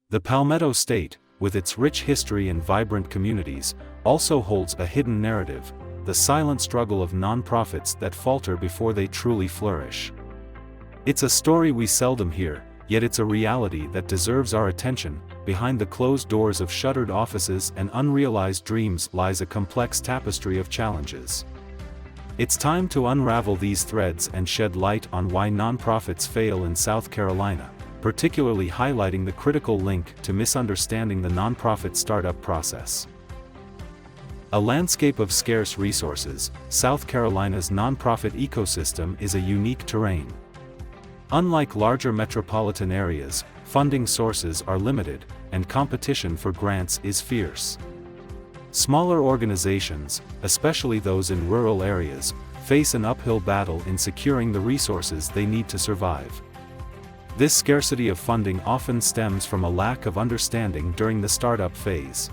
The Palmetto State, with its rich history and vibrant communities, also holds a hidden narrative, the silent struggle of nonprofits that falter before they truly flourish. It's a story we seldom hear, yet it's a reality that deserves our attention. Behind the closed doors of shuttered offices and unrealized dreams lies a complex tapestry of challenges. It's time to unravel these threads and shed light on why nonprofits fail in South Carolina, particularly highlighting the critical link to misunderstanding the nonprofit startup process. A landscape of scarce resources, South Carolina's nonprofit ecosystem is a unique terrain. Unlike larger metropolitan areas, funding sources are limited, and competition for grants is fierce. Smaller organizations, especially those in rural areas, face an uphill battle in securing the resources they need to survive. This scarcity of funding often stems from a lack of understanding during the startup phase.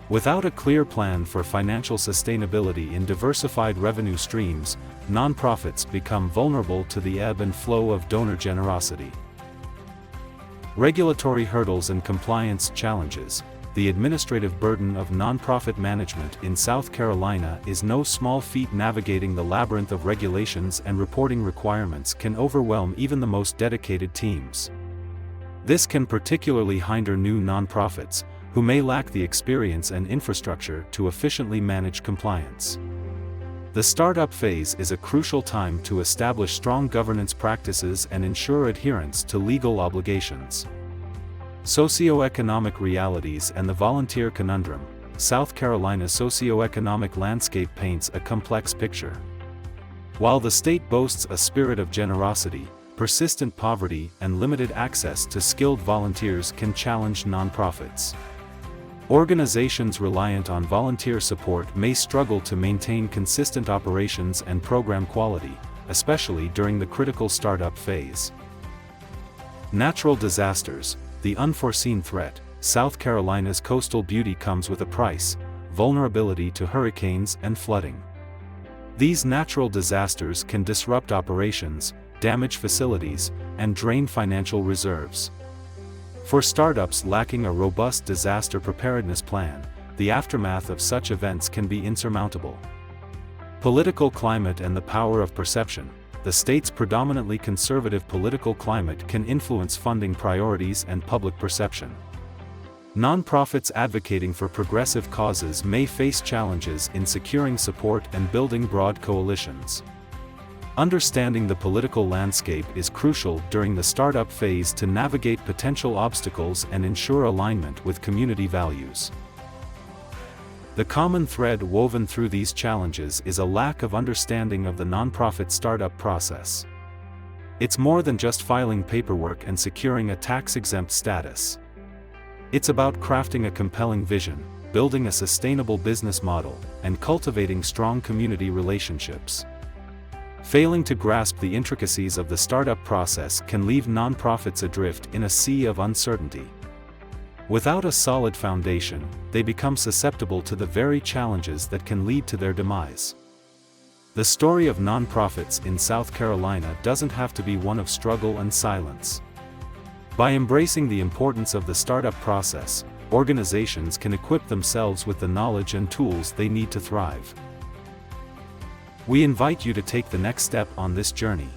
Without a clear plan for financial sustainability in diversified revenue streams, nonprofits become vulnerable to the ebb and flow of donor generosity. Regulatory hurdles and compliance challenges. The administrative burden of nonprofit management in South Carolina is no small feat. Navigating the labyrinth of regulations and reporting requirements can overwhelm even the most dedicated teams. This can particularly hinder new nonprofits, who may lack the experience and infrastructure to efficiently manage compliance. The startup phase is a crucial time to establish strong governance practices and ensure adherence to legal obligations. Socioeconomic realities and the volunteer conundrum. South Carolina's socioeconomic landscape paints a complex picture. While the state boasts a spirit of generosity, persistent poverty and limited access to skilled volunteers can challenge nonprofits. Organizations reliant on volunteer support may struggle to maintain consistent operations and program quality, especially during the critical startup phase. Natural disasters. The unforeseen threat. South Carolina's coastal beauty comes with a price: vulnerability to hurricanes and flooding. These natural disasters can disrupt operations, damage facilities, and drain financial reserves. For startups lacking a robust disaster preparedness plan, the aftermath of such events can be insurmountable. Political climate and the power of perception. The state's predominantly conservative political climate can influence funding priorities and public perception. Nonprofits advocating for progressive causes may face challenges in securing support and building broad coalitions. Understanding the political landscape is crucial during the startup phase to navigate potential obstacles and ensure alignment with community values. The common thread woven through these challenges is a lack of understanding of the nonprofit startup process. It's more than just filing paperwork and securing a tax-exempt status. It's about crafting a compelling vision, building a sustainable business model, and cultivating strong community relationships. Failing to grasp the intricacies of the startup process can leave nonprofits adrift in a sea of uncertainty. Without a solid foundation, they become susceptible to the very challenges that can lead to their demise. The story of nonprofits in South Carolina doesn't have to be one of struggle and silence. By embracing the importance of the startup process, organizations can equip themselves with the knowledge and tools they need to thrive. We invite you to take the next step on this journey.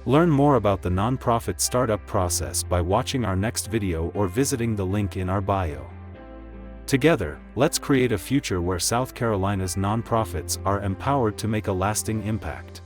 Learn more about the nonprofit startup process by watching our next video or visiting the link in our bio. Together, let's create a future where South Carolina's nonprofits are empowered to make a lasting impact.